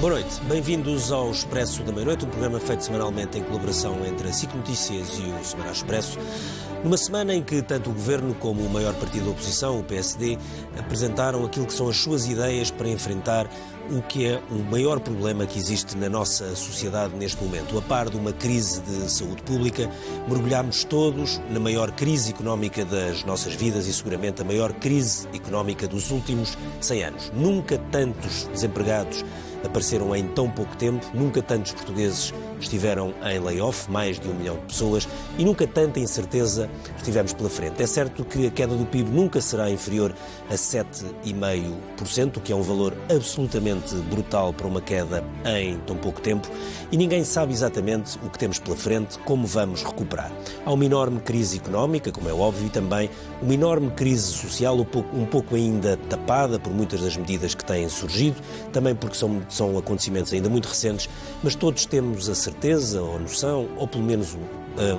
Boa noite, bem-vindos ao Expresso da Meia-Noite, um programa feito semanalmente em colaboração entre a SIC Notícias e o Semana Expresso. Numa semana em que tanto o Governo como o maior partido da oposição, o PSD, apresentaram aquilo que são as suas ideias para enfrentar o que é o maior problema que existe na nossa sociedade neste momento. A par de uma crise de saúde pública, mergulhámos todos na maior crise económica das nossas vidas e seguramente a maior crise económica dos últimos 100 anos. Nunca tantos desempregados apareceram em tão pouco tempo, nunca tantos portugueses estiveram em layoff, mais de 1 milhão de pessoas, e nunca tanta incerteza estivemos pela frente. É certo que a queda do PIB nunca será inferior a 7,5%, o que é um valor absolutamente brutal para uma queda em tão pouco tempo, e ninguém sabe exatamente o que temos pela frente, como vamos recuperar. Há uma enorme crise económica, como é óbvio, e também uma enorme crise social, um pouco ainda tapada por muitas das medidas que têm surgido, também porque são acontecimentos ainda muito recentes, mas todos temos a certeza ou noção, ou pelo menos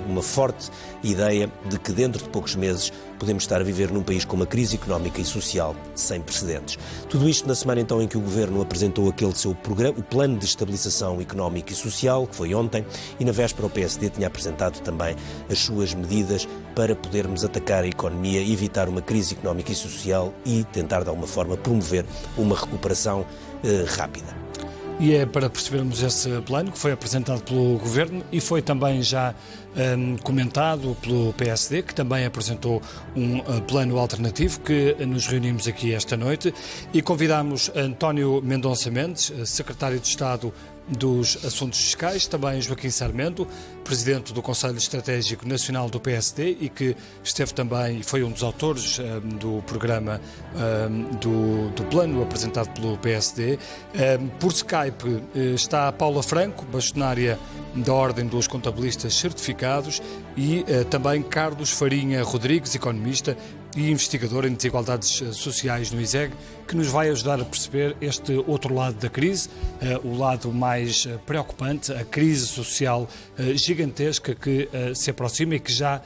uma forte ideia de que dentro de poucos meses podemos estar a viver num país com uma crise económica e social sem precedentes. Tudo isto na semana então em que o Governo apresentou aquele seu programa, o Plano de Estabilização Económica e Social, que foi ontem, e na véspera o PSD tinha apresentado também as suas medidas para podermos atacar a economia, evitar uma crise económica e social e tentar de alguma forma promover uma recuperação rápida. E é para percebermos esse plano que foi apresentado pelo Governo e foi também já comentado pelo PSD, que também apresentou um plano alternativo, que nos reunimos aqui esta noite e convidamos António Mendonça Mendes, Secretário de Estado dos Assuntos Fiscais, também Joaquim Sarmento, Presidente do Conselho Estratégico Nacional do PSD e que esteve também e foi um dos autores do programa do plano apresentado pelo PSD. Por Skype está a Paula Franco, bastonária da Ordem dos Contabilistas Certificados, e também Carlos Farinha Rodrigues, economista e investigador em desigualdades sociais no ISEG, que nos vai ajudar a perceber este outro lado da crise, o lado mais preocupante, a crise social gigantesca que se aproxima e que já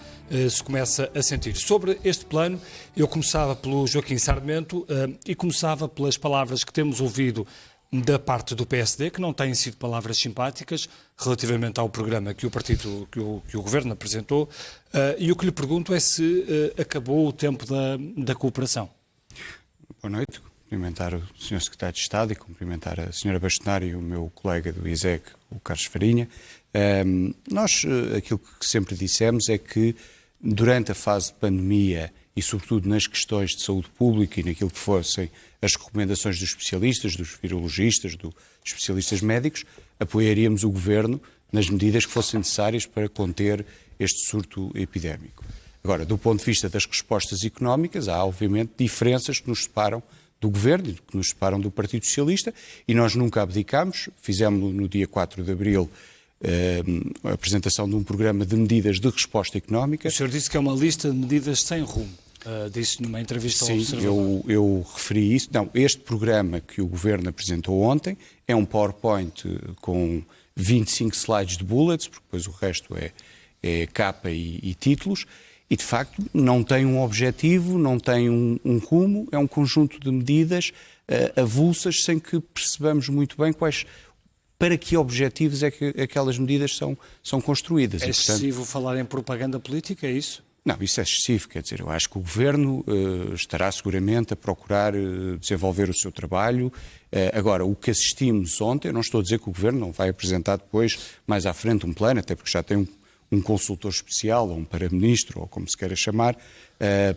se começa a sentir. Sobre este plano, eu começava pelo Joaquim Sarmento e começava pelas palavras que temos ouvido da parte do PSD, que não têm sido palavras simpáticas relativamente ao programa que o partido, que o Governo apresentou, e o que lhe pergunto é se acabou o tempo da cooperação. Boa noite, cumprimentar o Sr. Secretário de Estado e cumprimentar a Sra. Bastonária e o meu colega do ISEG, o Carlos Farinha. Nós, aquilo que sempre dissemos é que durante a fase de pandemia e sobretudo nas questões de saúde pública e naquilo que fossem as recomendações dos especialistas, dos virologistas, dos especialistas médicos, apoiaríamos o Governo nas medidas que fossem necessárias para conter este surto epidémico. Agora, do ponto de vista das respostas económicas, há obviamente diferenças que nos separam do Governo e que nos separam do Partido Socialista e nós nunca abdicámos, fizemos no dia 4 de Abril a apresentação de um programa de medidas de resposta económica. O senhor disse que é uma lista de medidas sem rumo. Disse numa entrevista ao Observador. Sim, eu referi isso. Não, este programa que o Governo apresentou ontem é um PowerPoint com 25 slides de bullets, porque depois o resto é capa e títulos, e de facto não tem um objetivo, não tem um rumo, é um conjunto de medidas avulsas sem que percebamos muito bem para que objetivos é que aquelas medidas são construídas. É excessivo falar em propaganda política, é isso? Não, isso é excessivo, quer dizer, eu acho que o Governo estará seguramente a procurar desenvolver o seu trabalho. Agora, o que assistimos ontem, eu não estou a dizer que o Governo não vai apresentar depois, mais à frente, um plano, até porque já tem um consultor especial, ou um para-ministro, ou como se queira chamar,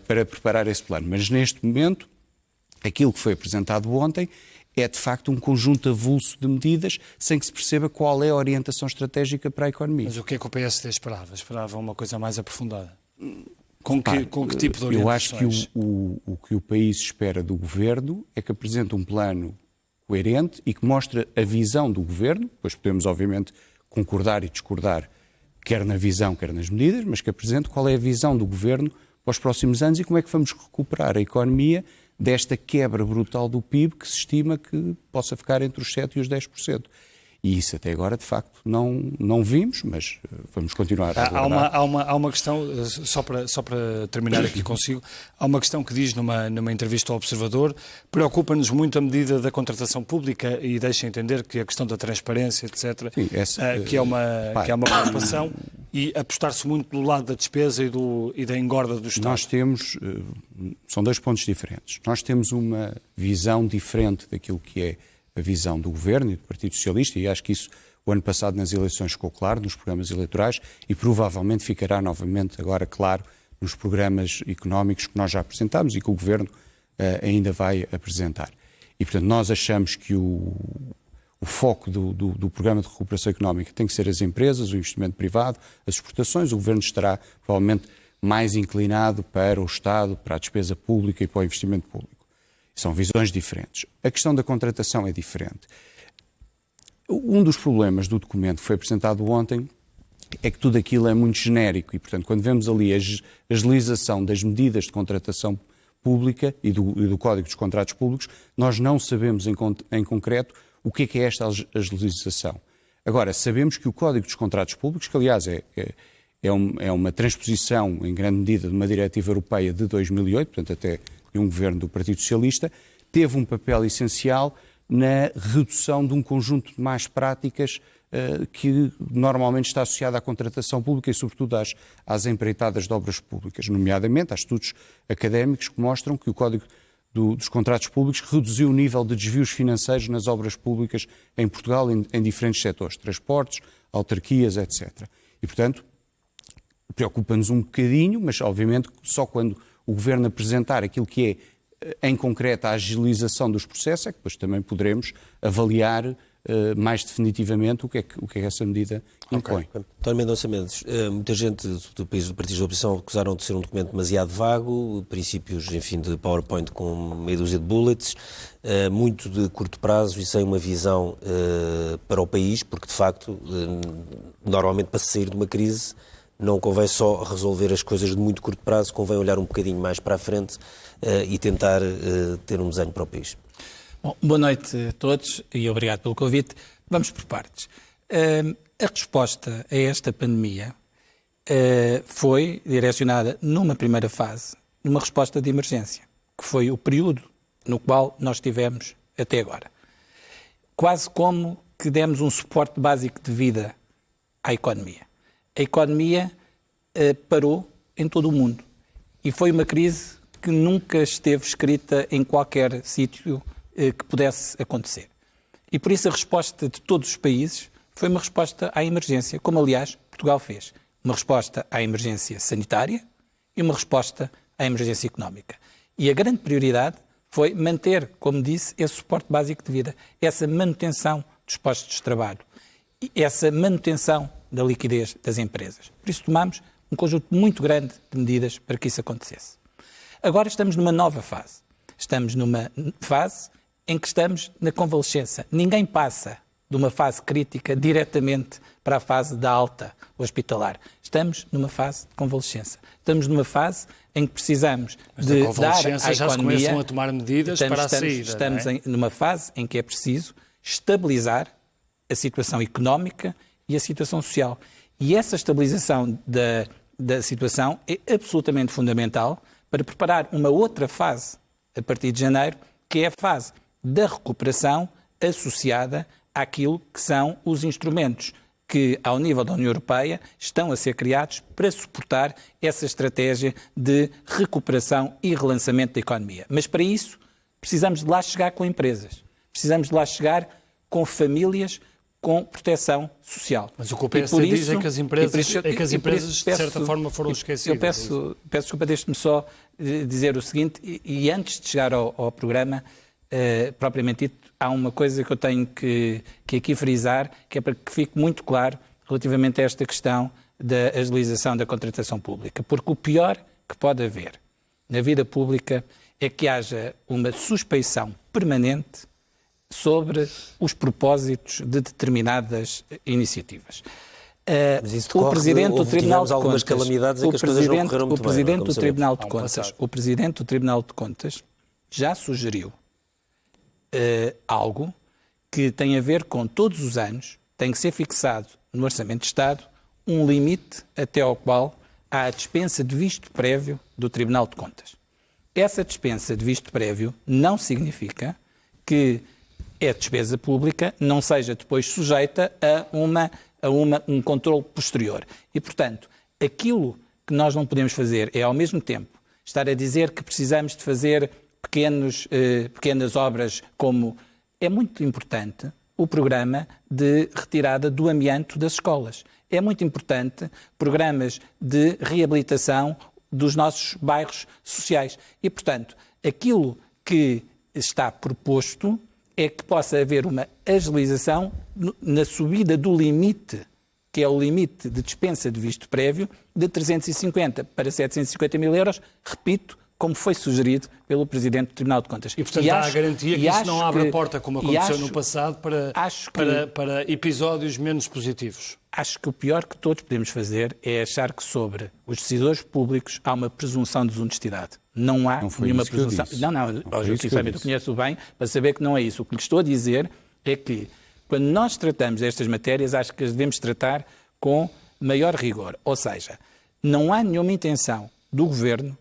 para preparar esse plano. Mas neste momento, aquilo que foi apresentado ontem é de facto um conjunto avulso de medidas sem que se perceba qual é a orientação estratégica para a economia. Mas o que é que o PSD esperava? Esperava uma coisa mais aprofundada? Com que tipo de orientações? Eu acho que o que o país espera do Governo é que apresente um plano coerente e que mostre a visão do Governo, depois podemos obviamente concordar e discordar, quer na visão, quer nas medidas, mas que apresente qual é a visão do Governo para os próximos anos e como é que vamos recuperar a economia desta quebra brutal do PIB que se estima que possa ficar entre os 7% e os 10%. E isso até agora, de facto, não vimos, mas vamos continuar a aguardar. Há uma questão, só para terminar aqui consigo, há uma questão que diz numa entrevista ao Observador: preocupa-nos muito a medida da contratação pública e deixa entender que a questão da transparência, etc., sim, que é uma preocupação, e apostar-se muito do lado da despesa e da engorda do Estado. Nós temos, são dois pontos diferentes. Nós temos uma visão diferente daquilo que é a visão do Governo e do Partido Socialista, e acho que isso o ano passado nas eleições ficou claro, nos programas eleitorais, e provavelmente ficará novamente agora claro nos programas económicos que nós já apresentámos e que o Governo ainda vai apresentar. E, portanto, nós achamos que o foco do Programa de Recuperação Económica tem que ser as empresas, o investimento privado, as exportações. O Governo estará provavelmente mais inclinado para o Estado, para a despesa pública e para o investimento público. São visões diferentes. A questão da contratação é diferente. Um dos problemas do documento que foi apresentado ontem é que tudo aquilo é muito genérico e, portanto, quando vemos ali a agilização das medidas de contratação pública e do Código dos Contratos Públicos, nós não sabemos em concreto o que é esta agilização. Agora, sabemos que o Código dos Contratos Públicos, que aliás é uma transposição em grande medida de uma diretiva europeia de 2008, portanto até de um governo do Partido Socialista, teve um papel essencial na redução de um conjunto de más práticas que normalmente está associado à contratação pública e, sobretudo, às empreitadas de obras públicas, nomeadamente há estudos académicos que mostram que o Código dos Contratos Públicos reduziu o nível de desvios financeiros nas obras públicas em Portugal em diferentes setores, transportes, autarquias, etc. E, portanto, preocupa-nos um bocadinho, mas obviamente só quando o Governo apresentar aquilo que é, em concreto, a agilização dos processos, é que depois também poderemos avaliar mais definitivamente o que é que essa medida impõe. Okay. António Mendonça Mendes, muita gente do país do Partido da Oposição acusaram de ser um documento demasiado vago, princípios, enfim, de PowerPoint com meia dúzia de bullets, muito de curto prazo e sem uma visão para o país, porque, de facto, normalmente para sair de uma crise não convém só resolver as coisas de muito curto prazo, convém olhar um bocadinho mais para a frente e tentar ter um desenho para o país. Bom, boa noite a todos e obrigado pelo convite. Vamos por partes. A resposta a esta pandemia foi direcionada numa primeira fase, numa resposta de emergência, que foi o período no qual nós tivemos até agora. Quase como que demos um suporte básico de vida à economia. A economia parou em todo o mundo e foi uma crise que nunca esteve escrita em qualquer sítio que pudesse acontecer. E por isso a resposta de todos os países foi uma resposta à emergência, como aliás Portugal fez. Uma resposta à emergência sanitária e uma resposta à emergência económica. E a grande prioridade foi manter, como disse, esse suporte básico de vida, essa manutenção dos postos de trabalho, e essa manutenção da liquidez das empresas. Por isso tomámos um conjunto muito grande de medidas para que isso acontecesse. Agora estamos numa nova fase. Estamos numa fase em que estamos na convalescença. Ninguém passa de uma fase crítica diretamente para a fase da alta hospitalar. Estamos numa fase de convalescença. Estamos numa fase em que precisamos de dar à economia... já se começam a tomar medidas para a saída. Estamos numa fase em que é preciso estabilizar a situação económica e a situação social. E essa estabilização da situação é absolutamente fundamental para preparar uma outra fase a partir de janeiro, que é a fase da recuperação associada àquilo que são os instrumentos que, ao nível da União Europeia, estão a ser criados para suportar essa estratégia de recuperação e relançamento da economia. Mas para isso precisamos de lá chegar com empresas, precisamos de lá chegar com famílias, com proteção social. Mas o que o PSD diz é que as empresas de certa forma foram esquecidas. Eu peço desculpa, deixe-me só dizer o seguinte, e antes de chegar ao programa, propriamente dito, há uma coisa que eu tenho que aqui frisar, que é para que fique muito claro relativamente a esta questão da agilização da contratação pública. Porque o pior que pode haver na vida pública é que haja uma suspeição permanente sobre os propósitos de determinadas iniciativas. Mas isso decorre, o Presidente do Tribunal de Contas, calamidades em que as coisas não correram muito bem. O Presidente do Tribunal de Contas já sugeriu algo que tem a ver com todos os anos tem que ser fixado no Orçamento de Estado um limite até ao qual há a dispensa de visto prévio do Tribunal de Contas. Essa dispensa de visto prévio não significa que a despesa pública não seja depois sujeita a um controle posterior. E, portanto, aquilo que nós não podemos fazer é, ao mesmo tempo, estar a dizer que precisamos de fazer pequenas obras, como é muito importante o programa de retirada do amianto das escolas. É muito importante programas de reabilitação dos nossos bairros sociais. E, portanto, aquilo que está proposto é que possa haver uma agilização na subida do limite, que é o limite de dispensa de visto prévio, de 350 para 750 mil euros, repito, como foi sugerido pelo Presidente do Tribunal de Contas. E, portanto, há a garantia que isso não abre a porta, como aconteceu no passado, para episódios menos positivos. Acho que o pior que todos podemos fazer é achar que sobre os decisores públicos há uma presunção de desonestidade. Não há nenhuma presunção. Eu conheço bem para saber que não é isso. O que lhe estou a dizer é que, quando nós tratamos destas matérias, acho que as devemos tratar com maior rigor. Ou seja, não há nenhuma intenção do Governo,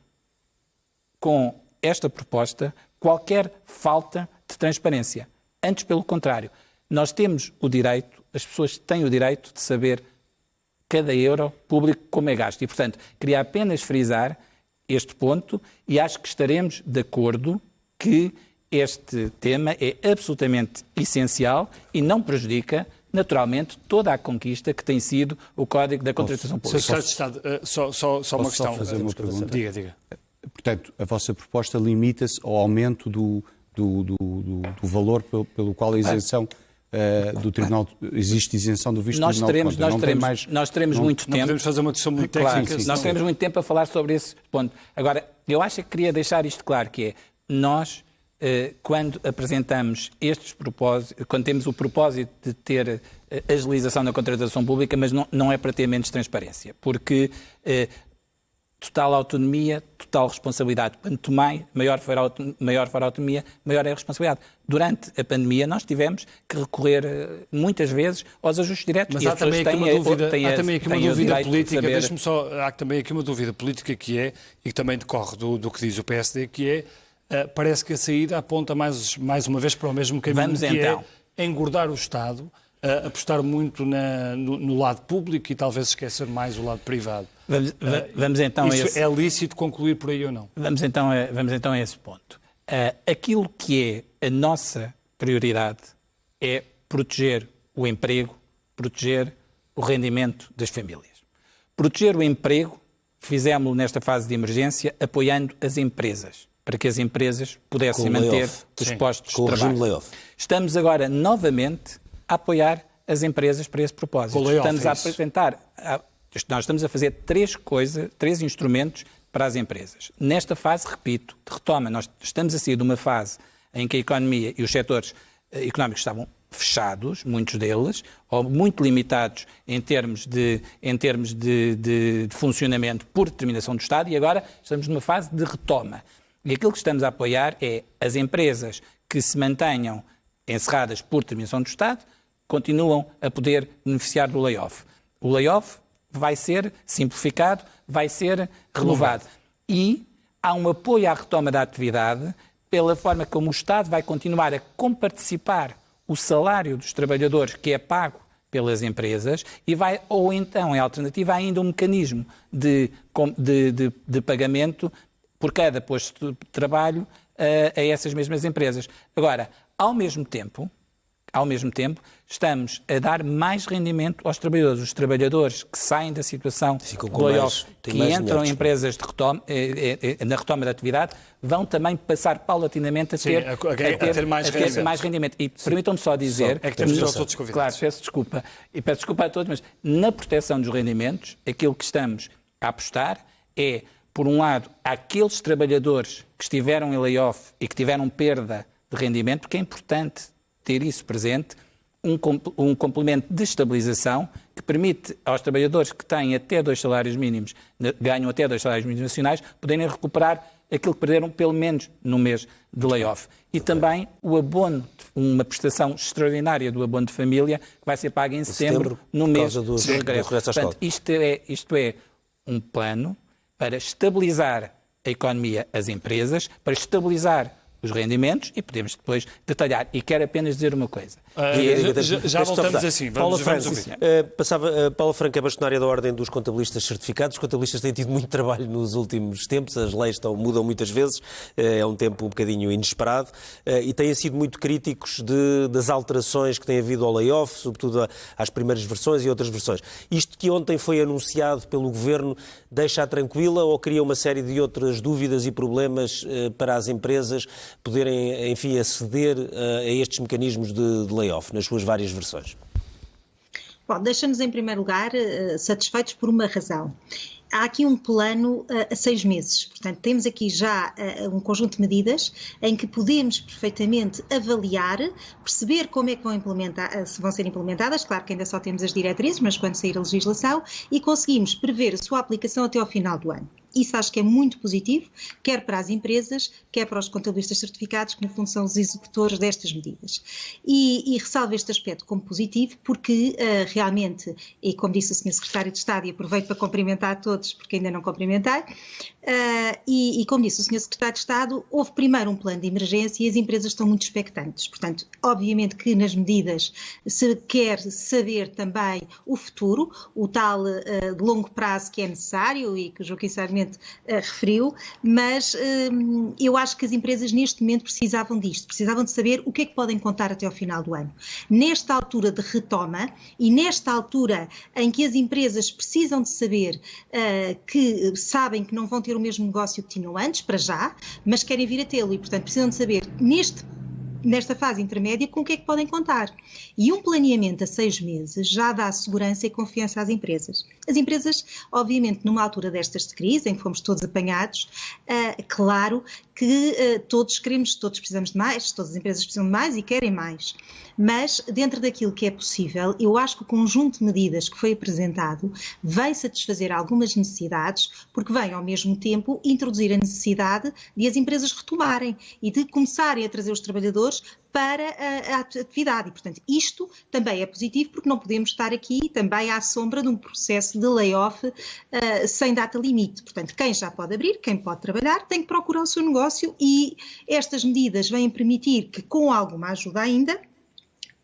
com esta proposta, qualquer falta de transparência. Antes, pelo contrário, nós temos o direito, as pessoas têm o direito de saber cada euro público como é gasto. E, portanto, queria apenas frisar este ponto e acho que estaremos de acordo que este tema é absolutamente essencial e não prejudica, naturalmente, toda a conquista que tem sido o Código da Contratação Pública. Secretário de Estado, só uma questão. Só fazer uma pergunta? Diga. Portanto, a vossa proposta limita-se ao aumento do valor pelo qual a isenção do Tribunal, existe isenção do visto do Tribunal de Contas. Nós teremos muito tempo. Não podemos fazer uma discussão muito técnica. Nós teremos muito tempo a falar sobre esse ponto. Agora, eu acho que queria deixar isto claro, que é, nós, quando apresentamos estes propósitos, quando temos o propósito de ter agilização na contratação pública, mas não é para ter menos transparência, porque total autonomia, total responsabilidade. Quanto maior for a autonomia, maior é a responsabilidade. Durante a pandemia, nós tivemos que recorrer muitas vezes aos ajustes diretos. Mas há também aqui uma dúvida política, deixe-me só, há também aqui uma dúvida política que é, e que também decorre do que diz o PSD, que é, parece que a saída aponta mais uma vez para o mesmo caminho, é engordar o Estado, apostar muito no lado público e talvez esquecer mais o lado privado. Vamos então é lícito concluir por aí ou não? Vamos então a esse ponto. Aquilo que é a nossa prioridade é proteger o emprego, proteger o rendimento das famílias. Proteger o emprego, fizemos-lo nesta fase de emergência, apoiando as empresas, para que as empresas pudessem manter os postos de trabalho. Estamos agora novamente a apoiar as empresas para esse propósito. Nós estamos a fazer três instrumentos para as empresas. Nesta fase, repito, de retoma, nós estamos a sair de uma fase em que a economia e os setores económicos estavam fechados, muitos deles, ou muito limitados em termos de funcionamento por determinação do Estado, e agora estamos numa fase de retoma. E aquilo que estamos a apoiar é as empresas que se mantenham encerradas por determinação do Estado, continuam a poder beneficiar do layoff. O layoff vai ser simplificado, vai ser renovado. E há um apoio à retoma da atividade pela forma como o Estado vai continuar a comparticipar o salário dos trabalhadores que é pago pelas empresas e vai, ou então, em alternativa, há ainda um mecanismo de pagamento por cada posto de trabalho a essas mesmas empresas. Agora, ao mesmo tempo, estamos a dar mais rendimento aos trabalhadores. Os trabalhadores que saem da situação do layoff, que entram em empresas na retoma da atividade, vão também passar paulatinamente a ter mais rendimento. E permitam-me só dizer... temos os outros convidados. Claro, peço desculpa a todos, mas na proteção dos rendimentos, aquilo que estamos a apostar é, por um lado, aqueles trabalhadores que estiveram em layoff e que tiveram perda de rendimento, porque é importante ter isso presente, um complemento de estabilização que permite aos trabalhadores que têm até 2 salários mínimos, ganham até 2 salários mínimos nacionais, poderem recuperar aquilo que perderam pelo menos no mês de layoff. E também o abono, uma prestação extraordinária do abono de família, que vai ser paga em setembro no mês do regresso. Portanto, isto é um plano para estabilizar a economia, as empresas, para estabilizar os rendimentos e podemos depois detalhar. E quero apenas dizer uma coisa. Já voltamos assim. Vamos ouvir. Paula Franco é bastonária da Ordem dos Contabilistas Certificados. Os contabilistas têm tido muito trabalho nos últimos tempos, as leis mudam muitas vezes, é um tempo um bocadinho inesperado, e têm sido muito críticos das alterações que têm havido ao layoff, sobretudo às primeiras versões e outras versões. Isto que ontem foi anunciado pelo Governo deixa-a tranquila ou cria uma série de outras dúvidas e problemas para as empresas poderem, enfim, aceder a estes mecanismos de layoff, nas suas várias versões? Bom, deixa-nos em primeiro lugar satisfeitos por uma razão. Há aqui um plano a 6 meses, portanto temos aqui já um conjunto de medidas em que podemos perfeitamente avaliar, perceber como é que se vão ser implementadas, claro que ainda só temos as diretrizes, mas quando sair a legislação, e conseguimos prever a sua aplicação até ao final do ano. Isso acho que é muito positivo, quer para as empresas, quer para os contabilistas certificados, que no fundo são os executores destas medidas. E ressalvo este aspecto como positivo, porque realmente, e como disse o Sr. Secretário de Estado, e aproveito para cumprimentar a todos, porque ainda não cumprimentei, e como disse o Sr. Secretário de Estado, houve primeiro um plano de emergência e as empresas estão muito expectantes. Portanto, obviamente que nas medidas se quer saber também o futuro, o tal de longo prazo que é necessário e que o Joaquim Sarmento referiu, mas eu acho que as empresas neste momento precisavam disto, precisavam de saber o que é que podem contar até ao final do ano. Nesta altura de retoma e nesta altura em que as empresas precisam de saber que sabem que não vão ter o mesmo negócio que tinham antes, para já, mas querem vir a tê-lo e, portanto, precisam de saber nesta fase intermédia com o que é que podem contar. E um planeamento a 6 meses já dá segurança e confiança às empresas. As empresas, obviamente, numa altura destas de crise, em que fomos todos apanhados, claro que todos precisamos de mais, todas as empresas precisam de mais e querem mais. Mas, dentro daquilo que é possível, eu acho que o conjunto de medidas que foi apresentado vem satisfazer algumas necessidades, porque vem, ao mesmo tempo, introduzir a necessidade de as empresas retomarem e de começarem a trazer os trabalhadores para a atividade. E, portanto, isto também é positivo, porque não podemos estar aqui também à sombra de um processo de layoff sem data limite. Portanto, quem já pode abrir, quem pode trabalhar, tem que procurar o seu negócio e estas medidas vêm permitir que, com alguma ajuda ainda,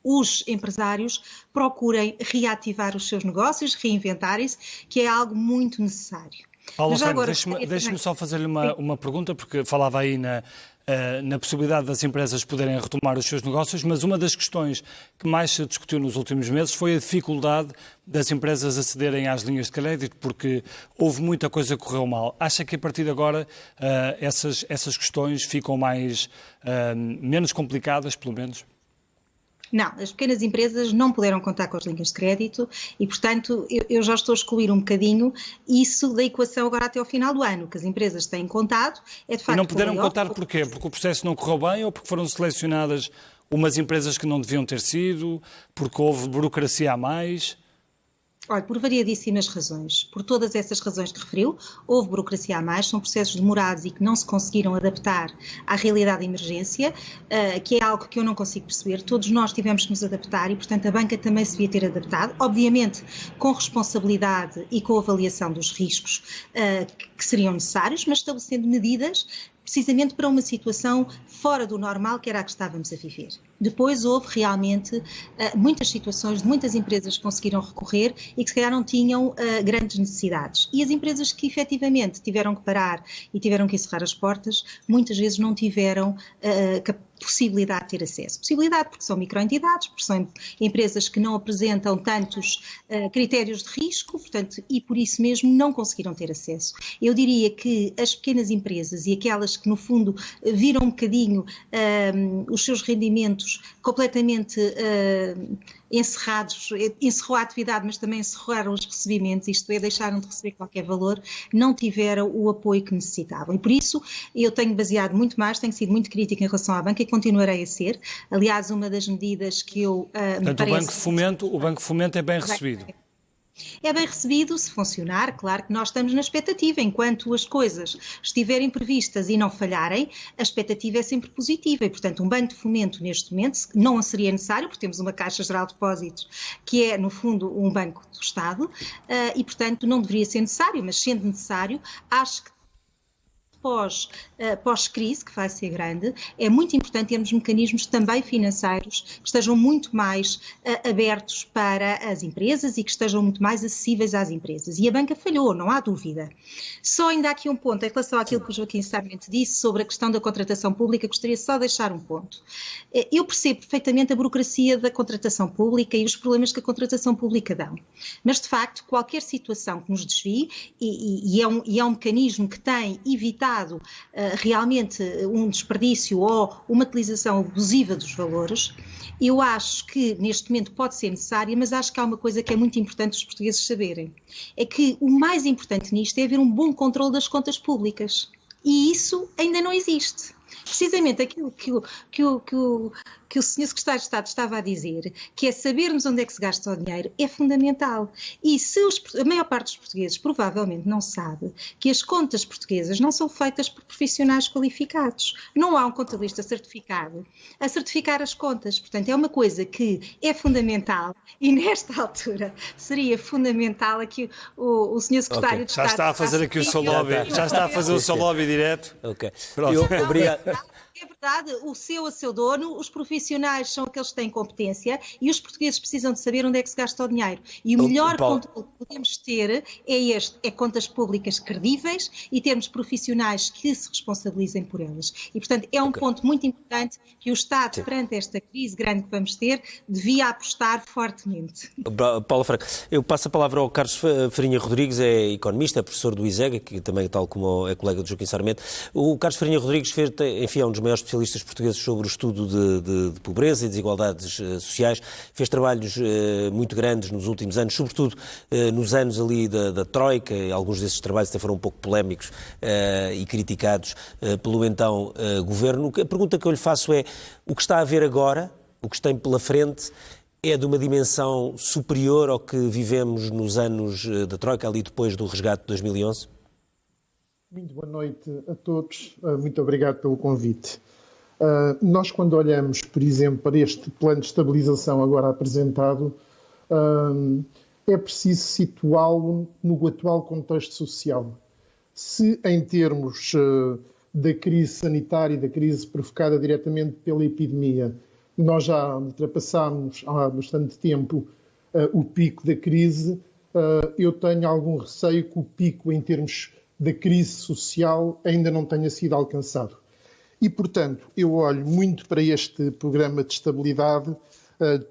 os empresários procurem reativar os seus negócios, reinventarem-se, que é algo muito necessário. Paulo Franco, deixe-me só fazer-lhe uma pergunta, porque falava aí na possibilidade das empresas poderem retomar os seus negócios, mas uma das questões que mais se discutiu nos últimos meses foi a dificuldade das empresas acederem às linhas de crédito, porque houve muita coisa que correu mal. Acha que a partir de agora essas questões ficam menos complicadas, pelo menos? Não, as pequenas empresas não puderam contar com as linhas de crédito e, portanto, eu já estou a excluir um bocadinho isso da equação agora até ao final do ano. O que as empresas têm contado é, de facto... E não puderam contar porquê? Porque o processo não correu bem ou porque foram selecionadas umas empresas que não deviam ter sido, porque houve burocracia a mais? Olha, por variadíssimas razões. Por todas essas razões que referiu, houve burocracia a mais, são processos demorados e que não se conseguiram adaptar à realidade de emergência, que é algo que eu não consigo perceber. Todos nós tivemos que nos adaptar e, portanto, a banca também se devia ter adaptado, obviamente com responsabilidade e com avaliação dos riscos que seriam necessários, mas estabelecendo medidas precisamente para uma situação fora do normal, que era a que estávamos a viver. Depois houve realmente muitas situações de muitas empresas que conseguiram recorrer e que se calhar não tinham grandes necessidades. E as empresas que efetivamente tiveram que parar e tiveram que encerrar as portas, muitas vezes não tiveram possibilidade de ter acesso. Possibilidade porque são microentidades, porque são empresas que não apresentam tantos critérios de risco, portanto, e por isso mesmo não conseguiram ter acesso. Eu diria que as pequenas empresas e aquelas que no fundo viram um bocadinho os seus rendimentos completamente encerrados, encerrou a atividade, mas também encerraram os recebimentos, isto é, deixaram de receber qualquer valor, não tiveram o apoio que necessitavam. E por isso eu tenho baseado muito mais, tenho sido muito crítica em relação à banca e continuarei a ser. Aliás, uma das medidas que eu me Portanto, parece... o Banco de Fomento é bem recebido. É bem recebido se funcionar, claro que nós estamos na expectativa, enquanto as coisas estiverem previstas e não falharem, a expectativa é sempre positiva e, portanto, um banco de fomento neste momento não seria necessário, porque temos uma Caixa Geral de Depósitos que é, no fundo, um banco do Estado e, portanto, não deveria ser necessário, mas sendo necessário, acho que pós-crise, que vai ser grande, é muito importante termos mecanismos também financeiros que estejam muito mais abertos para as empresas e que estejam muito mais acessíveis às empresas. E a banca falhou, não há dúvida. Só ainda há aqui um ponto, em relação àquilo que o Joaquim Sarmento disse sobre a questão da contratação pública, gostaria só de deixar um ponto. Eu percebo perfeitamente a burocracia da contratação pública e os problemas que a contratação pública dão. Mas, de facto, qualquer situação que nos desvie, e é um mecanismo que tem evitado realmente um desperdício ou uma utilização abusiva dos valores, eu acho que neste momento pode ser necessária, mas acho que há uma coisa que é muito importante os portugueses saberem, é que o mais importante nisto é haver um bom controle das contas públicas, e isso ainda não existe. Precisamente aquilo que o Sr. Secretário de Estado estava a dizer, que é sabermos onde é que se gasta o dinheiro, é fundamental. E se a maior parte dos portugueses provavelmente não sabe que as contas portuguesas não são feitas por profissionais qualificados. Não há um contabilista certificado a certificar as contas. Portanto, é uma coisa que é fundamental e nesta altura seria fundamental aqui o Sr. Secretário de Estado... Já está a fazer aqui o seu lobby, já está a fazer o seu lobby direto. Ok. Obrigado. É verdade, o seu dono, os profissionais são aqueles que têm competência e os portugueses precisam de saber onde é que se gasta o dinheiro. E o melhor controle que podemos ter é contas públicas credíveis e termos profissionais que se responsabilizem por elas. E, portanto, é um ponto muito importante que o Estado, perante esta crise grande que vamos ter, devia apostar fortemente. Paula Franco, eu passo a palavra ao Carlos Farinha Rodrigues, é economista, é professor do ISEG, que também, tal como é colega do Joaquim Sarmento. O Carlos Farinha Rodrigues é um dos maiores especialistas portugueses sobre o estudo de pobreza e desigualdades sociais. Fez trabalhos muito grandes nos últimos anos, sobretudo nos anos ali da Troika, e alguns desses trabalhos até foram um pouco polémicos e criticados pelo então governo. A pergunta que eu lhe faço é, o que está a ver agora, o que está pela frente, é de uma dimensão superior ao que vivemos nos anos da Troika, ali depois do resgate de 2011? Muito boa noite a todos. Muito obrigado pelo convite. Nós, quando olhamos, por exemplo, para este plano de estabilização agora apresentado, é preciso situá-lo no atual contexto social. Se, em termos da crise sanitária e da crise provocada diretamente pela epidemia, nós já ultrapassámos há bastante tempo o pico da crise, eu tenho algum receio que o pico em termos da crise social ainda não tenha sido alcançado. E, portanto, eu olho muito para este programa de estabilidade,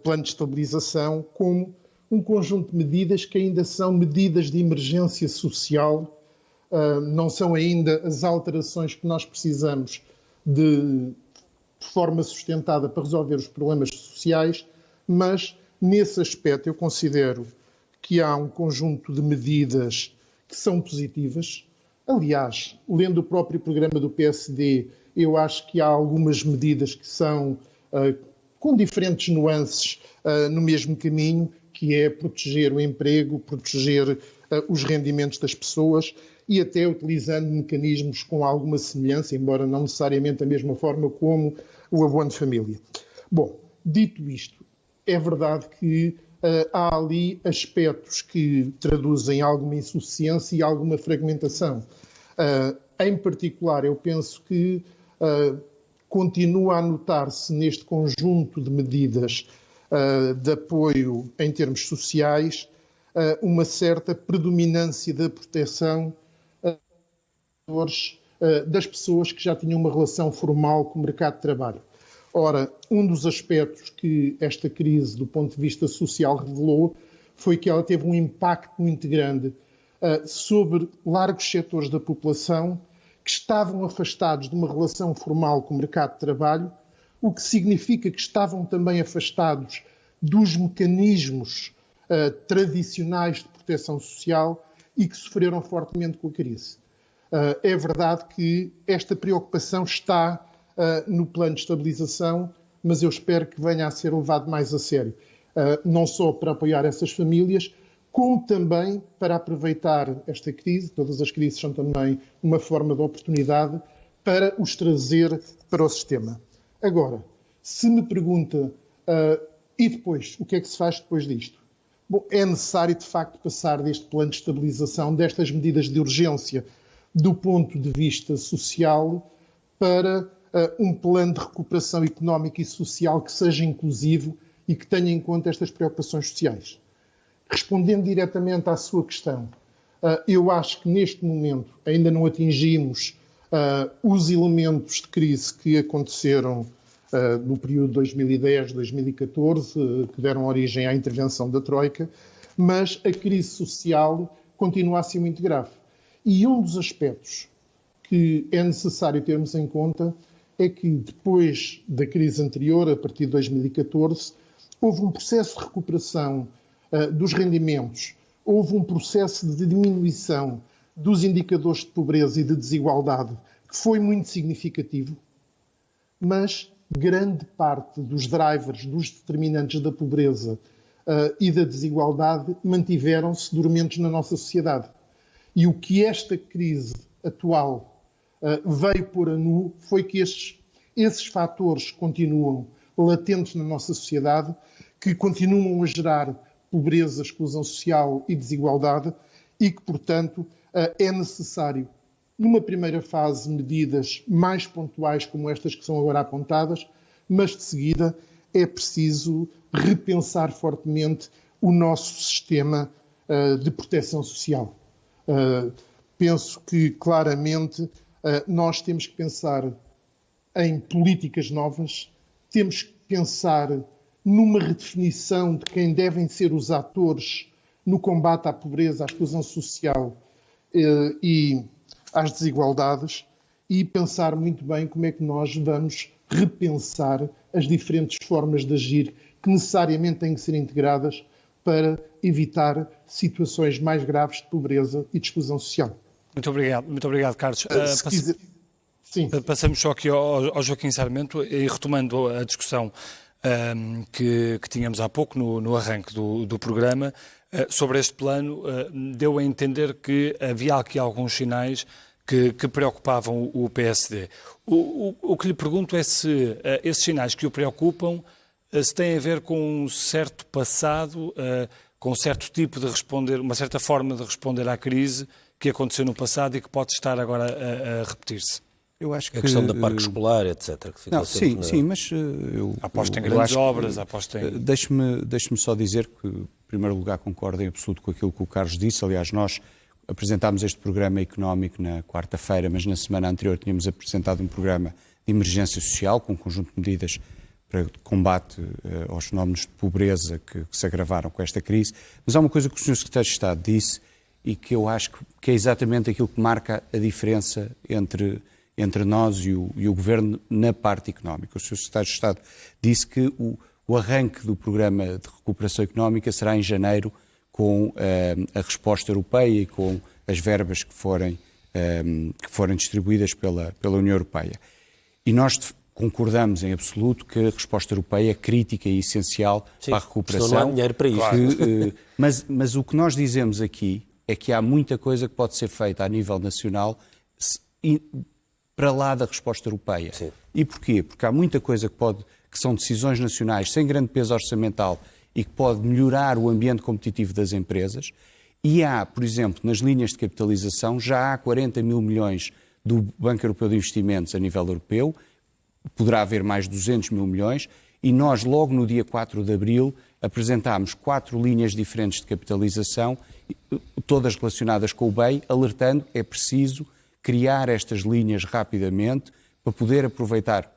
plano de estabilização, como um conjunto de medidas que ainda são medidas de emergência social, não são ainda as alterações que nós precisamos de forma sustentada para resolver os problemas sociais, mas, nesse aspecto, eu considero que há um conjunto de medidas que são positivas. Aliás, lendo o próprio programa do PSD, eu acho que há algumas medidas que são com diferentes nuances no mesmo caminho, que é proteger o emprego, proteger os rendimentos das pessoas e até utilizando mecanismos com alguma semelhança, embora não necessariamente da mesma forma, como o abono de família. Bom, dito isto, é verdade que há ali aspectos que traduzem alguma insuficiência e alguma fragmentação. Em particular, eu penso que continua a notar-se neste conjunto de medidas de apoio em termos sociais uma certa predominância da proteção das pessoas que já tinham uma relação formal com o mercado de trabalho. Ora, um dos aspectos que esta crise, do ponto de vista social, revelou foi que ela teve um impacto muito grande sobre largos setores da população que estavam afastados de uma relação formal com o mercado de trabalho, o que significa que estavam também afastados dos mecanismos tradicionais de proteção social e que sofreram fortemente com a crise. É verdade que esta preocupação está no plano de estabilização, mas eu espero que venha a ser levado mais a sério, não só para apoiar essas famílias, como também para aproveitar esta crise. Todas as crises são também uma forma de oportunidade para os trazer para o sistema. Agora, se me pergunta, e depois, o que é que se faz depois disto? Bom, é necessário, de facto, passar deste plano de estabilização, destas medidas de urgência, do ponto de vista social, para um plano de recuperação económica e social que seja inclusivo e que tenha em conta estas preocupações sociais. Respondendo diretamente à sua questão, eu acho que neste momento ainda não atingimos os elementos de crise que aconteceram no período 2010-2014, que deram origem à intervenção da Troika, mas a crise social continua a ser muito grave. E um dos aspectos que é necessário termos em conta é que depois da crise anterior, a partir de 2014, houve um processo de recuperação dos rendimentos, houve um processo de diminuição dos indicadores de pobreza e de desigualdade que foi muito significativo, mas grande parte dos drivers, dos determinantes da pobreza e da desigualdade mantiveram-se dormentes na nossa sociedade. E o que esta crise atual veio pôr a nu foi que esses fatores continuam latentes na nossa sociedade, que continuam a gerar pobreza, exclusão social e desigualdade e que, portanto, é necessário, numa primeira fase, medidas mais pontuais como estas que são agora apontadas, mas de seguida é preciso repensar fortemente o nosso sistema de proteção social. Penso que, claramente, nós temos que pensar em políticas novas, temos que pensar numa redefinição de quem devem ser os atores no combate à pobreza, à exclusão social e às desigualdades, e pensar muito bem como é que nós vamos repensar as diferentes formas de agir que necessariamente têm que ser integradas para evitar situações mais graves de pobreza e de exclusão social. Muito obrigado, Carlos. Sim. Passamos só aqui ao Joaquim Sarmento e retomando a discussão que tínhamos há pouco no arranque do programa sobre este plano, deu a entender que havia aqui alguns sinais que preocupavam o PSD. O que lhe pergunto é se esses sinais que o preocupam se têm a ver com um certo passado, com um certo tipo de responder, uma certa forma de responder à crise que aconteceu no passado e que pode estar agora a repetir-se. Eu acho que a questão da parque escolar, etc. Que ficou sim, mas aposta em grandes obras, aposta em... Deixe-me só dizer que, em primeiro lugar, concordo em absoluto com aquilo que o Carlos disse. Aliás, nós apresentámos este programa económico na quarta-feira, mas na semana anterior tínhamos apresentado um programa de emergência social com um conjunto de medidas para combate aos fenómenos de pobreza que se agravaram com esta crise. Mas há uma coisa que o Sr. Secretário de Estado disse e que eu acho que é exatamente aquilo que marca a diferença entre nós e o Governo na parte económica. O Sr. Secretário de Estado disse que o arranque do programa de recuperação económica será em janeiro com a resposta europeia e com as verbas que forem distribuídas pela União Europeia. E nós concordamos em absoluto que a resposta europeia é crítica e essencial para a recuperação. Não há dinheiro para isso. Mas o que nós dizemos aqui é que há muita coisa que pode ser feita a nível nacional para lá da resposta europeia. Sim. E porquê? Porque há muita coisa que são decisões nacionais sem grande peso orçamental e que pode melhorar o ambiente competitivo das empresas. E há, por exemplo, nas linhas de capitalização, já há 40 mil milhões do Banco Europeu de Investimentos a nível europeu, poderá haver mais 200 mil milhões, e nós, logo no dia 4 de abril, apresentámos 4 linhas diferentes de capitalização, todas relacionadas com o BEI, alertando que é preciso criar estas linhas rapidamente para poder aproveitar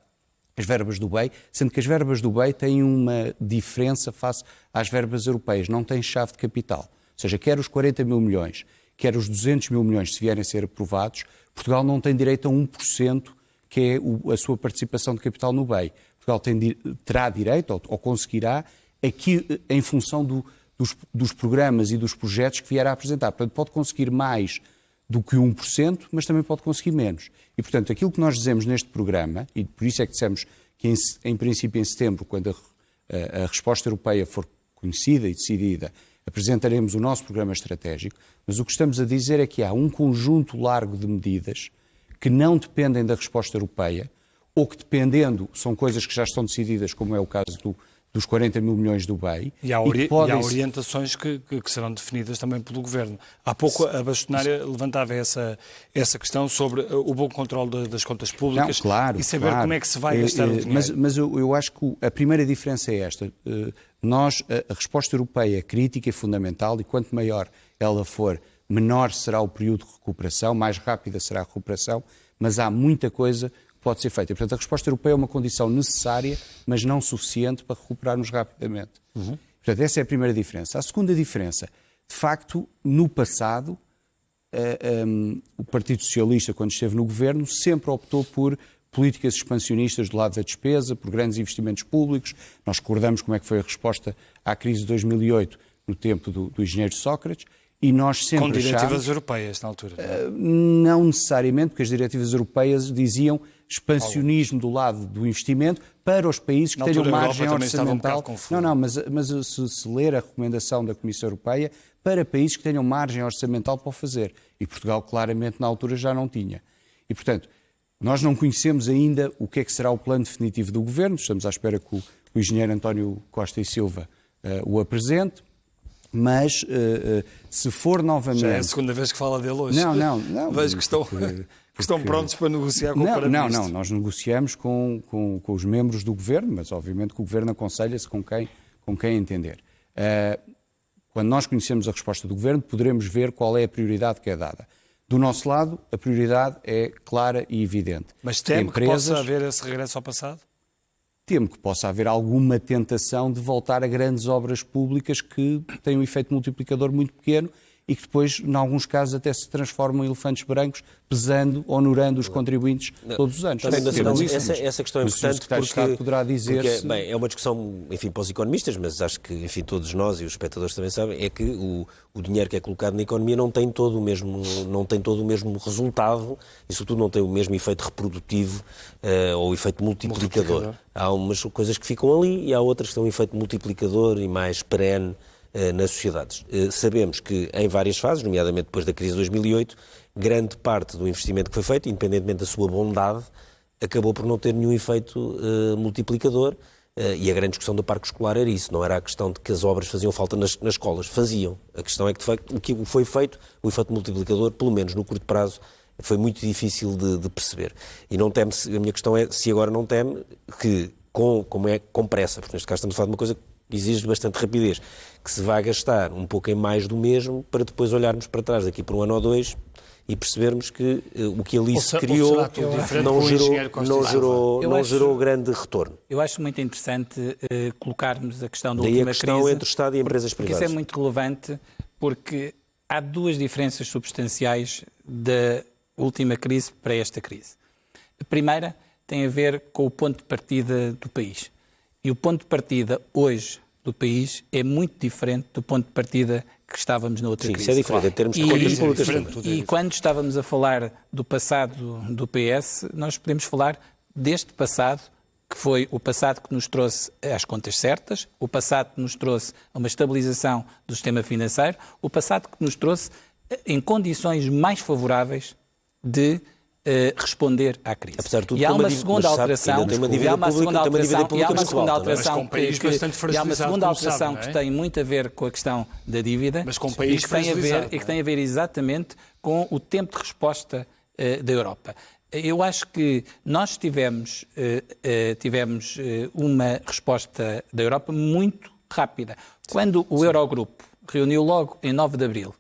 as verbas do BEI, sendo que as verbas do BEI têm uma diferença face às verbas europeias, não têm chave de capital. Ou seja, quer os 40 mil milhões, quer os 200 mil milhões, se vierem a ser aprovados, Portugal não tem direito a 1%, que é a sua participação de capital no BEI. Portugal terá direito, ou conseguirá, aqui em função dos programas e dos projetos que vier a apresentar. Portanto, pode conseguir mais do que 1%, mas também pode conseguir menos. E, portanto, aquilo que nós dizemos neste programa, e por isso é que dissemos que, em princípio, em setembro, quando a resposta europeia for conhecida e decidida, apresentaremos o nosso programa estratégico, mas o que estamos a dizer é que há um conjunto largo de medidas que não dependem da resposta europeia, ou que dependendo, são coisas que já estão decididas, como é o caso dos 40 mil milhões do BEI. E há orientações que serão definidas também pelo Governo. Há pouco a bastonária levantava essa questão sobre o bom controle das contas públicas. Não, claro, e saber como é que se vai gastar o dinheiro. Mas eu acho que a primeira diferença é esta. A resposta europeia é crítica e fundamental, e quanto maior ela for, menor será o período de recuperação, mais rápida será a recuperação, mas há muita coisa pode ser feita. Portanto, a resposta europeia é uma condição necessária, mas não suficiente para recuperarmos rapidamente. Portanto, essa é a primeira diferença. A segunda diferença, de facto, no passado, o Partido Socialista, quando esteve no governo, sempre optou por políticas expansionistas do lado da despesa, por grandes investimentos públicos. Nós recordamos como é que foi a resposta à crise de 2008, no tempo do engenheiro Sócrates, e nós sempre com diretivas europeias, na altura. Não necessariamente, porque as diretivas europeias diziam expansionismo do lado do investimento para os países que tenham margem orçamental. Mas se ler a recomendação da Comissão Europeia, para países que tenham margem orçamental para o fazer. E Portugal, claramente, na altura já não tinha. E, portanto, nós não conhecemos ainda o que é que será o plano definitivo do Governo. Estamos à espera que o engenheiro António Costa e Silva o apresente. Mas, se for novamente... Já é a segunda vez que fala dele hoje. Não. Vejo que estão prontos para negociar com o Primeiro-Ministro. Não. Nós negociamos com os membros do Governo, mas obviamente que o Governo aconselha-se com quem entender. Quando nós conhecemos a resposta do Governo, poderemos ver qual é a prioridade que é dada. Do nosso lado, a prioridade é clara e evidente. Mas temo que possa haver esse regresso ao passado? Temo que possa haver alguma tentação de voltar a grandes obras públicas que têm um efeito multiplicador muito pequeno e que depois, em alguns casos, até se transformam em elefantes brancos, pesando, honorando os contribuintes todos os anos. Essa questão é importante porque poderá dizer-se... É uma discussão, enfim, para os economistas, mas acho que, enfim, todos nós e os espectadores também sabem, é que o dinheiro que é colocado na economia não tem todo o mesmo resultado e, sobretudo, não tem o mesmo efeito reprodutivo ou efeito multiplicador. Há umas coisas que ficam ali e há outras que têm um efeito multiplicador e mais perene nas sociedades. Sabemos que em várias fases, nomeadamente depois da crise de 2008, grande parte do investimento que foi feito, independentemente da sua bondade, acabou por não ter nenhum efeito multiplicador e a grande discussão do parque escolar era isso, não era a questão de que as obras faziam falta nas escolas, faziam. A questão é que, de facto, o que foi feito, o efeito multiplicador, pelo menos no curto prazo, foi muito difícil de perceber. E não teme, a minha questão é se agora não teme que, com pressa, porque neste caso estamos a falar de uma coisa que exige bastante rapidez, que se vai gastar um pouco em mais do mesmo para depois olharmos para trás daqui por um ano ou dois e percebermos que o que ali se criou não gerou grande retorno. Eu acho muito interessante colocarmos a questão da última crise. Daí a questão entre o Estado e empresas privadas. Isso é muito relevante porque há duas diferenças substanciais da última crise para esta crise. A primeira tem a ver com o ponto de partida do país. E o ponto de partida hoje do país é muito diferente do ponto de partida que estávamos na outra crise. Isso é diferente, em termos de contas públicas. E quando estávamos a falar do passado do PS, nós podemos falar deste passado, que foi o passado que nos trouxe às contas certas, o passado que nos trouxe a uma estabilização do sistema financeiro, o passado que nos trouxe em condições mais favoráveis de responder à crise. Apesar de tudo, e há uma segunda alteração, que tem muito a ver com a questão da dívida, mas com um país e que tem a ver exatamente com o tempo de resposta da Europa. Eu acho que nós tivemos uma resposta da Europa muito rápida. Quando o Eurogrupo reuniu logo em 9 de abril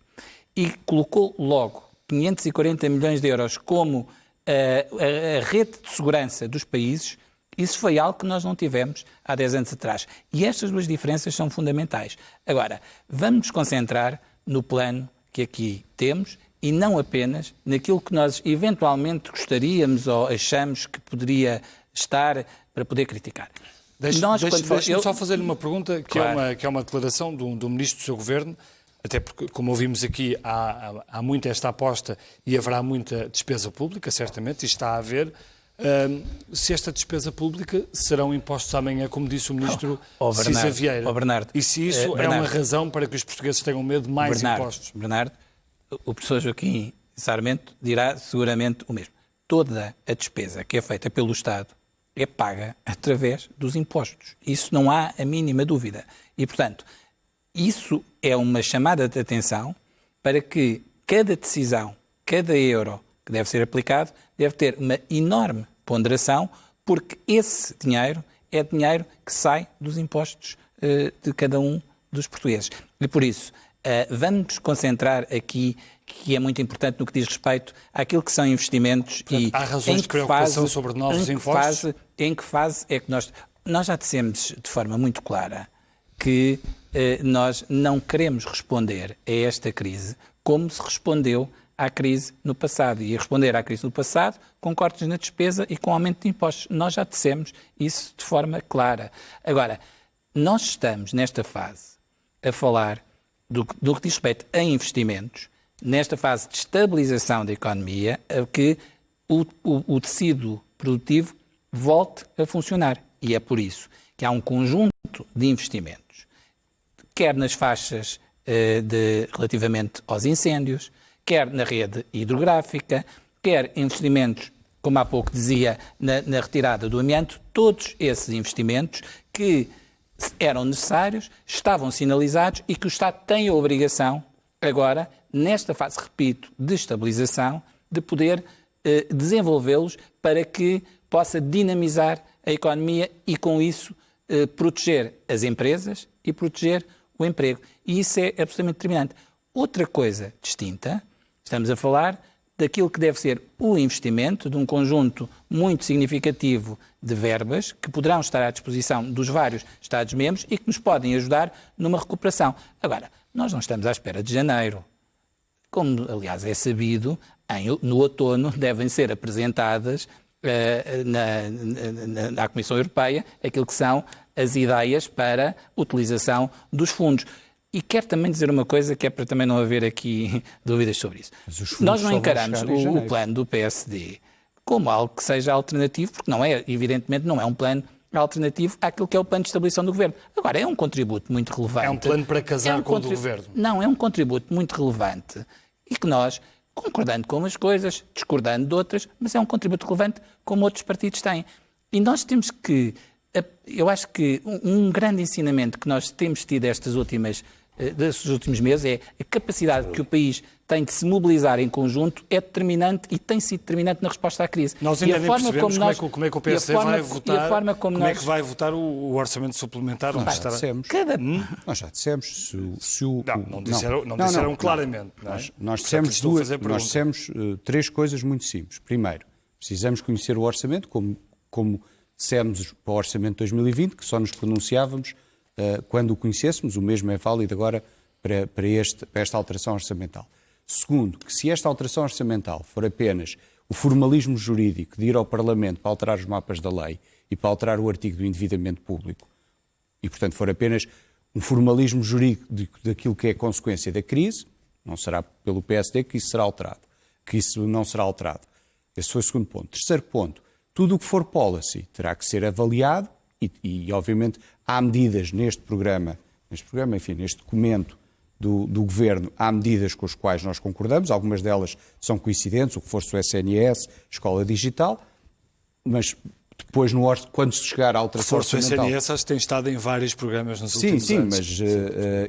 e colocou logo 540 milhões de euros como a rede de segurança dos países, isso foi algo que nós não tivemos há 10 anos atrás. E estas duas diferenças são fundamentais. Agora, vamos nos concentrar no plano que aqui temos e não apenas naquilo que nós eventualmente gostaríamos ou achamos que poderia estar para poder criticar. Deixe-me só fazer-lhe uma pergunta, que é uma declaração do Ministro do seu Governo, até porque, como ouvimos aqui, há muito esta aposta e haverá muita despesa pública, certamente, e está a haver. Se esta despesa pública serão impostos amanhã, como disse o Ministro Cisa Vieira. Bernardo, e se isso é uma razão para que os portugueses tenham medo de mais impostos? Bernardo, o professor Joaquim Sarmento dirá seguramente o mesmo. Toda a despesa que é feita pelo Estado é paga através dos impostos. Isso não há a mínima dúvida. E, portanto, isso é uma chamada de atenção para que cada decisão, cada euro que deve ser aplicado, deve ter uma enorme ponderação, porque esse dinheiro é dinheiro que sai dos impostos de cada um dos portugueses. E por isso, vamos nos concentrar aqui, que é muito importante no que diz respeito àquilo que são investimentos. Portanto, e há razões de preocupação sobre novos impostos? Em que fase é que nós já dissemos de forma muito clara que nós não queremos responder a esta crise como se respondeu à crise no passado. E responder à crise no passado com cortes na despesa e com aumento de impostos. Nós já dissemos isso de forma clara. Agora, nós estamos nesta fase a falar do que diz respeito a investimentos, nesta fase de estabilização da economia, a que o tecido produtivo volte a funcionar. E é por isso que há um conjunto de investimentos, quer nas faixas relativamente aos incêndios, quer na rede hidrográfica, quer investimentos, como há pouco dizia, na retirada do amianto, todos esses investimentos que eram necessários, estavam sinalizados e que o Estado tem a obrigação, agora, nesta fase, repito, de estabilização, de poder desenvolvê-los para que possa dinamizar a economia e, com isso, proteger as empresas e proteger o emprego. E isso é absolutamente determinante. Outra coisa distinta, estamos a falar daquilo que deve ser o investimento de um conjunto muito significativo de verbas que poderão estar à disposição dos vários Estados-membros e que nos podem ajudar numa recuperação. Agora, nós não estamos à espera de janeiro. Como, aliás, é sabido, no outono devem ser apresentadas à Comissão Europeia aquilo que são as ideias para utilização dos fundos. E quero também dizer uma coisa que é para também não haver aqui dúvidas sobre isso. Nós não encaramos o plano do PSD como algo que seja alternativo, porque não é, evidentemente, não é um plano alternativo àquilo que é o plano de estabilização do Governo. Agora, é um contributo muito relevante. É um plano para casar com o do Governo. Não, é um contributo muito relevante e que nós, concordando com umas coisas, discordando de outras, mas é um contributo relevante como outros partidos têm. E nós temos que, eu acho que um grande ensinamento que nós temos tido destes últimos meses é a capacidade que o país tem de se mobilizar em conjunto é determinante e tem sido determinante na resposta à crise. Nós ainda nem percebemos como é que o PSD vai votar, como é que vai votar o orçamento suplementar. Nós já dissemos. Não disseram claramente. Nós dissemos três coisas muito simples. Primeiro, precisamos conhecer o orçamento, como dissemos para o orçamento de 2020, que só nos pronunciávamos quando o conhecêssemos. O mesmo é válido agora para esta alteração orçamental. Segundo, que se esta alteração orçamental for apenas o formalismo jurídico de ir ao Parlamento para alterar os mapas da lei e para alterar o artigo do endividamento público, e portanto for apenas um formalismo jurídico daquilo que é a consequência da crise, não será pelo PSD que isso será alterado, que isso não será alterado. Esse foi o segundo ponto. Terceiro ponto, tudo o que for policy terá que ser avaliado e obviamente há medidas neste documento do Governo, há medidas com as quais nós concordamos, algumas delas são coincidentes, o reforço do SNS, escola digital, mas depois, quando se chegar à alteração orçamental... O reforço do SNS acho que tem estado em vários programas nos últimos anos. Sim,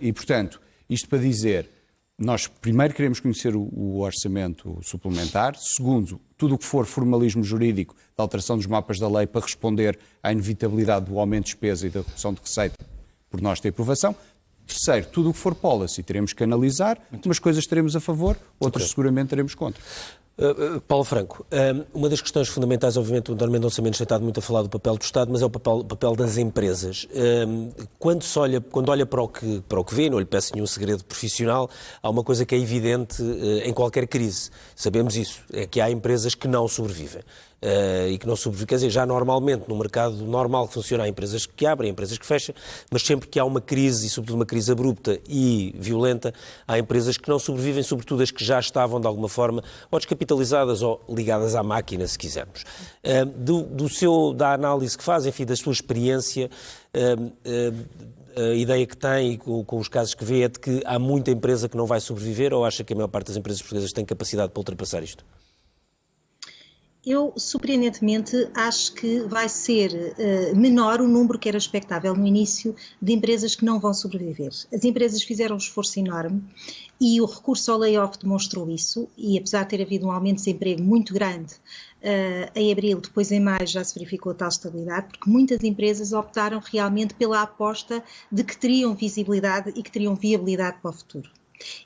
e portanto, isto para dizer, nós primeiro queremos conhecer o orçamento suplementar, segundo, tudo o que for formalismo jurídico da alteração dos mapas da lei para responder à inevitabilidade do aumento de despesa e da redução de receita por nós ter aprovação. Terceiro, tudo o que for policy teremos que analisar, umas coisas teremos a favor, outras seguramente teremos contra. Paulo Franco, uma das questões fundamentais, obviamente, o Dr. Mendonça Mendes tem estado muito a falar do papel do Estado, mas é o papel das empresas. Quando olha para o que vê, não lhe peço nenhum segredo profissional, há uma coisa que é evidente em qualquer crise. Sabemos isso, é que há empresas que não sobrevivem. e que não sobrevive. Quer dizer, já normalmente, no mercado normal que funciona, há empresas que abrem, empresas que fecham, mas sempre que há uma crise, e sobretudo uma crise abrupta e violenta, há empresas que não sobrevivem, sobretudo as que já estavam, de alguma forma, ou descapitalizadas ou ligadas à máquina, se quisermos. Da análise que faz, enfim, da sua experiência, a ideia que tem, com os casos que vê, é de que há muita empresa que não vai sobreviver, ou acha que a maior parte das empresas portuguesas tem capacidade para ultrapassar isto? Eu, surpreendentemente, acho que vai ser menor o número que era expectável no início de empresas que não vão sobreviver. As empresas fizeram um esforço enorme e o recurso ao layoff demonstrou isso, e apesar de ter havido um aumento de desemprego muito grande em abril, depois em maio já se verificou tal estabilidade, porque muitas empresas optaram realmente pela aposta de que teriam visibilidade e que teriam viabilidade para o futuro.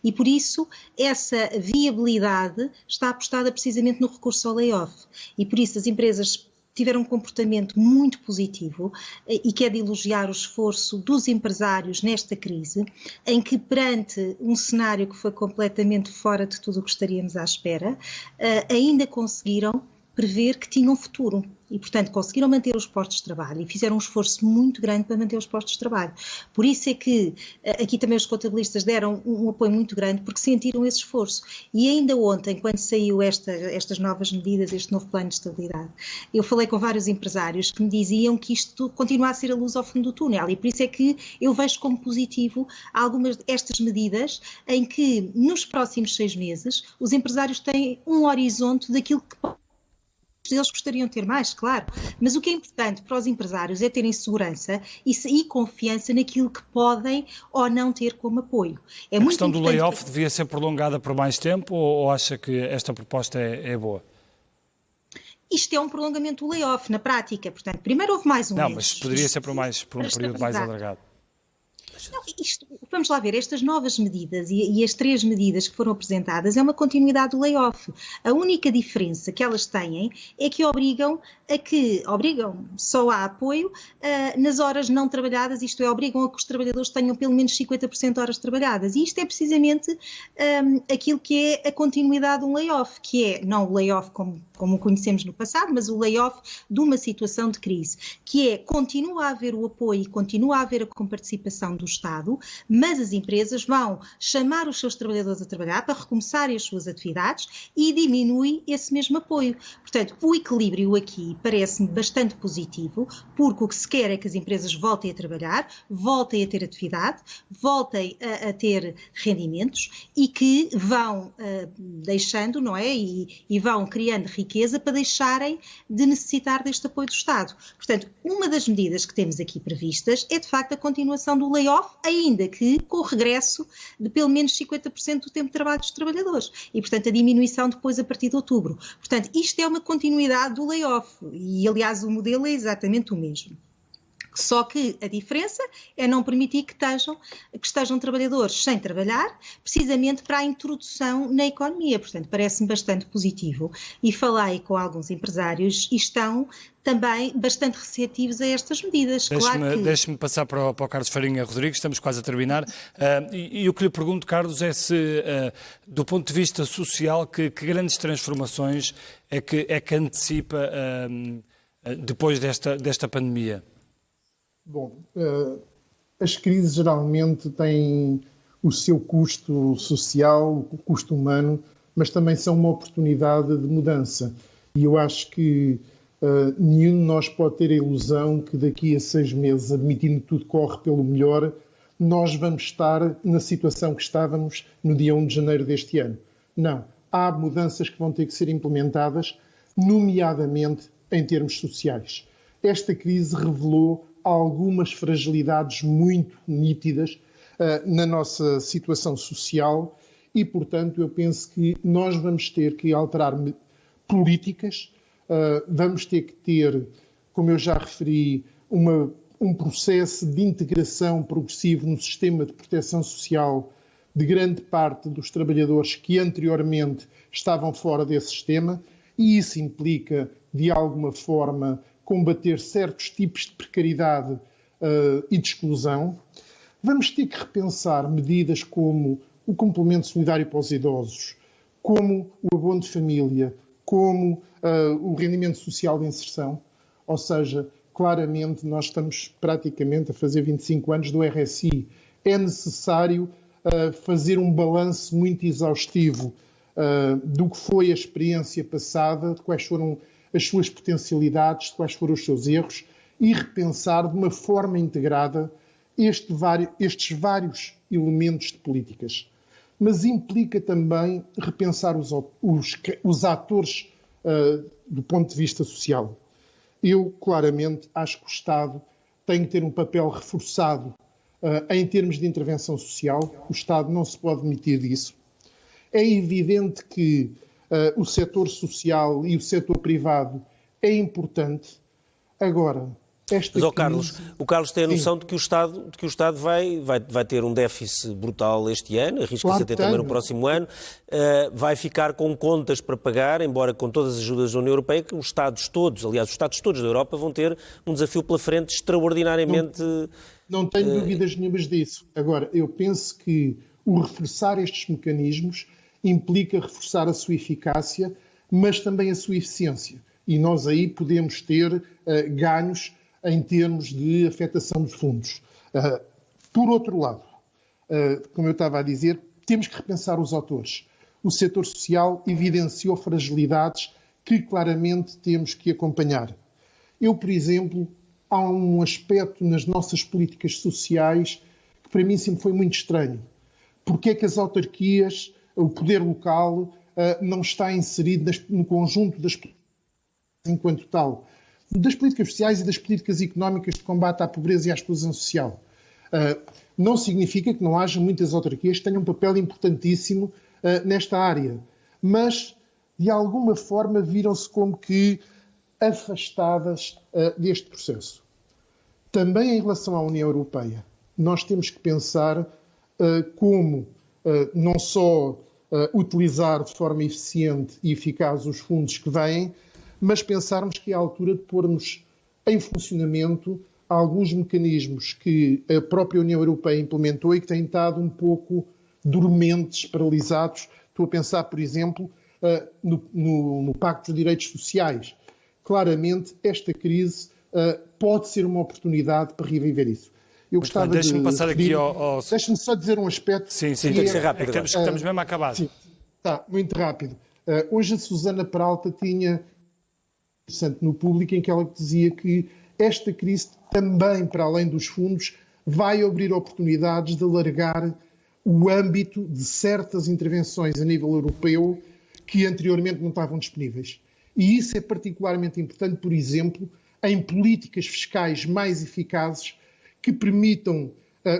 E por isso essa viabilidade está apostada precisamente no recurso ao layoff. E por isso as empresas tiveram um comportamento muito positivo e que é de elogiar o esforço dos empresários nesta crise, em que perante um cenário que foi completamente fora de tudo o que estaríamos à espera, ainda conseguiram prever que tinham futuro e, portanto, conseguiram manter os postos de trabalho e fizeram um esforço muito grande para manter os postos de trabalho. Por isso é que aqui também os contabilistas deram um apoio muito grande, porque sentiram esse esforço. E ainda ontem, quando saiu estas novas medidas, este novo plano de estabilidade, eu falei com vários empresários que me diziam que isto continua a ser a luz ao fundo do túnel, e por isso é que eu vejo como positivo algumas destas medidas em que nos próximos 6 meses os empresários têm um horizonte daquilo que eles gostariam de ter mais, claro, mas o que é importante para os empresários é terem segurança e confiança naquilo que podem ou não ter como apoio. A questão do layoff devia ser prolongada por mais tempo, ou acha que esta proposta é boa? Isto é um prolongamento do layoff, na prática. Portanto, primeiro houve mais um mês. Não, mas poderia ser por um período mais alargado. Não, vamos lá ver, estas novas medidas e as 3 medidas que foram apresentadas é uma continuidade do layoff. A única diferença que elas têm é que obrigam só a apoio nas horas não trabalhadas, isto é, obrigam a que os trabalhadores tenham pelo menos 50% de horas trabalhadas. E isto é precisamente aquilo que é a continuidade de um layoff, que é não o layoff como o conhecemos no passado, mas o layoff de uma situação de crise, que é, continua a haver o apoio e continua a haver a comparticipação do Estado, mas as empresas vão chamar os seus trabalhadores a trabalhar para recomeçarem as suas atividades e diminui esse mesmo apoio. Portanto, o equilíbrio aqui parece-me bastante positivo, porque o que se quer é que as empresas voltem a trabalhar, voltem a ter atividade, voltem a ter rendimentos e que vão deixando, não é? E vão criando riqueza para deixarem de necessitar deste apoio do Estado. Portanto, uma das medidas que temos aqui previstas é, de facto, a continuação do layoff, ainda que com o regresso de pelo menos 50% do tempo de trabalho dos trabalhadores. E, portanto, a diminuição depois a partir de outubro. Portanto, isto é uma continuidade do layoff. E, aliás, o modelo é exatamente o mesmo. Só que a diferença é não permitir que estejam trabalhadores sem trabalhar, precisamente para a introdução na economia. Portanto, parece-me bastante positivo. E falei com alguns empresários e estão também bastante receptivos a estas medidas. Deixe-me passar para o Carlos Farinha Rodrigues, estamos quase a terminar. E o que lhe pergunto, Carlos, é se, do ponto de vista social, que grandes transformações é que antecipa depois desta pandemia? Bom, as crises geralmente têm o seu custo social, o custo humano, mas também são uma oportunidade de mudança. E eu acho que nenhum de nós pode ter a ilusão que daqui a 6 meses, admitindo que tudo corre pelo melhor, nós vamos estar na situação que estávamos no dia 1 de janeiro deste ano. Não. Há mudanças que vão ter que ser implementadas, nomeadamente em termos sociais. Esta crise revelou algumas fragilidades muito nítidas na nossa situação social e, portanto, eu penso que nós vamos ter que alterar políticas, vamos ter que ter, como eu já referi, um processo de integração progressivo no sistema de proteção social de grande parte dos trabalhadores que anteriormente estavam fora desse sistema, e isso implica, de alguma forma, combater certos tipos de precariedade e de exclusão. Vamos ter que repensar medidas como o complemento solidário para os idosos, como o abono de família, como o rendimento social de inserção, ou seja, claramente nós estamos praticamente a fazer 25 anos do RSI. É necessário fazer um balanço muito exaustivo do que foi a experiência passada, de quais foram as suas potencialidades, de quais foram os seus erros, e repensar de uma forma integrada estes vários elementos de políticas. Mas implica também repensar os atores do ponto de vista social. Eu, claramente, acho que o Estado tem que ter um papel reforçado em termos de intervenção social. O Estado não se pode demitir disso. É evidente que o setor social e o setor privado é importante. Agora, mas, Carlos, o Carlos tem a noção de que o Estado vai ter um déficit brutal este ano, arrisca-se a ter também no próximo ano, vai ficar com contas para pagar, embora com todas as ajudas da União Europeia, que os Estados todos da Europa vão ter um desafio pela frente extraordinariamente... Não tenho dúvidas nenhumas disso. Agora, eu penso que o reforçar estes mecanismos implica reforçar a sua eficácia, mas também a sua eficiência. E nós aí podemos ter ganhos em termos de afetação dos fundos. Por outro lado, como eu estava a dizer, temos que repensar os autores. O setor social evidenciou fragilidades que claramente temos que acompanhar. Eu, por exemplo, há um aspecto nas nossas políticas sociais que para mim sempre foi muito estranho. Porque é que as autarquias, o poder local, não está inserido no conjunto das políticas enquanto tal? Das políticas sociais e das políticas económicas de combate à pobreza e à exclusão social. Não significa que não haja muitas autarquias que tenham um papel importantíssimo nesta área, mas de alguma forma viram-se como que afastadas deste processo. Também em relação à União Europeia, nós temos que pensar como não só utilizar de forma eficiente e eficaz os fundos que vêm, mas pensarmos que é a altura de pormos em funcionamento alguns mecanismos que a própria União Europeia implementou e que têm estado um pouco dormentes, paralisados. Estou a pensar, por exemplo, no Pacto dos Direitos Sociais. Claramente, esta crise pode ser uma oportunidade para reviver isso. Eu gostava deixa-me passar aqui ao... Deixa-me só dizer um aspecto... Sim, tem que ser rápido. Estamos mesmo a acabar. Sim, está, muito rápido. Hoje a Susana Peralta tinha... interessante no público, em que ela dizia que esta crise também, para além dos fundos, vai abrir oportunidades de alargar o âmbito de certas intervenções a nível europeu que anteriormente não estavam disponíveis. E isso é particularmente importante, por exemplo, em políticas fiscais mais eficazes que permitam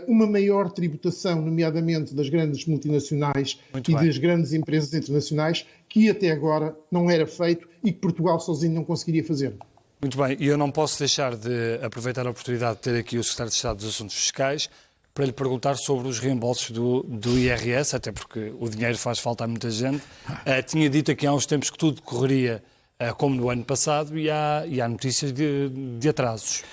uma maior tributação, nomeadamente das grandes multinacionais das grandes empresas internacionais, que até agora não era feito e que Portugal sozinho não conseguiria fazer. Muito bem, e eu não posso deixar de aproveitar a oportunidade de ter aqui o Secretário de Estado dos Assuntos Fiscais para lhe perguntar sobre os reembolsos do IRS, até porque o dinheiro faz falta a muita gente. Tinha dito aqui há uns tempos que tudo correria como no ano passado e há notícias de atrasos.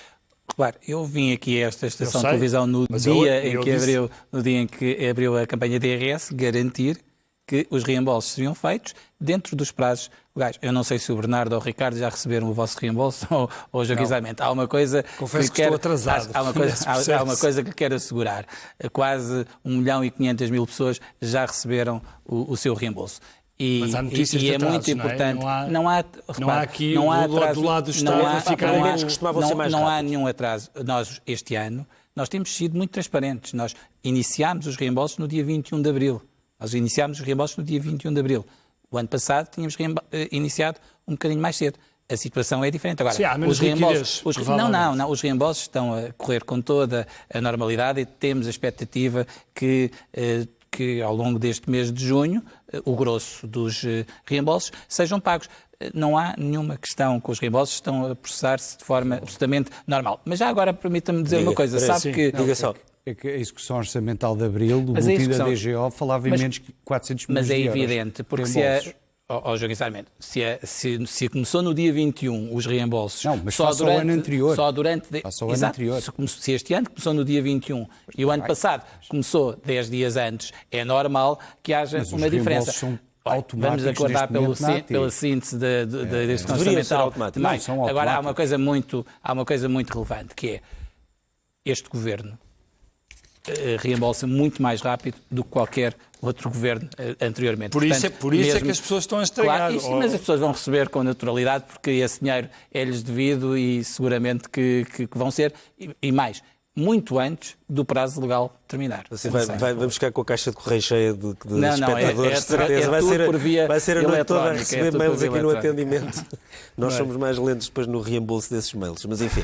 Claro, eu vim aqui a esta estação de televisão no dia em que abriu a campanha de IRS garantir que os reembolsos seriam feitos dentro dos prazos legais. Eu não sei se o Bernardo ou o Ricardo já receberam o vosso reembolso ou o Joaquim Sarmento. Há uma coisa Confesso que estou atrasado. Há uma coisa que quero assegurar. Quase 1.500.000 pessoas já receberam o seu reembolso. Mas há notícias de atrasos, muito importante. Não há aqui do lado do Estado a ficar não há nenhum atraso. Nós, este ano, nós temos sido muito transparentes. Nós iniciámos os reembolsos no dia 21 de abril. O ano passado tínhamos iniciado um bocadinho mais cedo. A situação é diferente. Agora, sim, há menos liquidez, não, os reembolsos estão a correr com toda a normalidade e temos a expectativa que ao longo deste mês de junho, o grosso dos reembolsos sejam pagos. Não há nenhuma questão com os reembolsos, estão a processar-se de forma absolutamente normal. Mas já agora permita-me dizer uma coisa. Diga só. É que a execução orçamental de abril, do boletim da DGO, falava em menos que 400 milhões de euros. Mas é evidente, porque Joaquim Sarmento, se começou no dia 21 os reembolsos... Não, mas face ao ano anterior. Se este ano começou no dia 21 e o ano passado começou 10 dias antes, é normal que haja uma diferença. automáticos. Vamos acordar pela síntese deste orçamental. Mas, agora há uma coisa muito relevante, que é este governo reembolsa muito mais rápido do que qualquer outro governo anteriormente. Por isso é que as pessoas estão a estragar. Claro, mas as pessoas vão receber com naturalidade porque esse dinheiro é-lhes devido e seguramente que vão ser, e mais, muito antes do prazo legal terminar. Você vamos ficar com a caixa de correio cheia de espectadores, de certeza. Vai ser a noite toda a receber mails aqui no atendimento. Nós somos mais lentos depois no reembolso desses mails, mas enfim.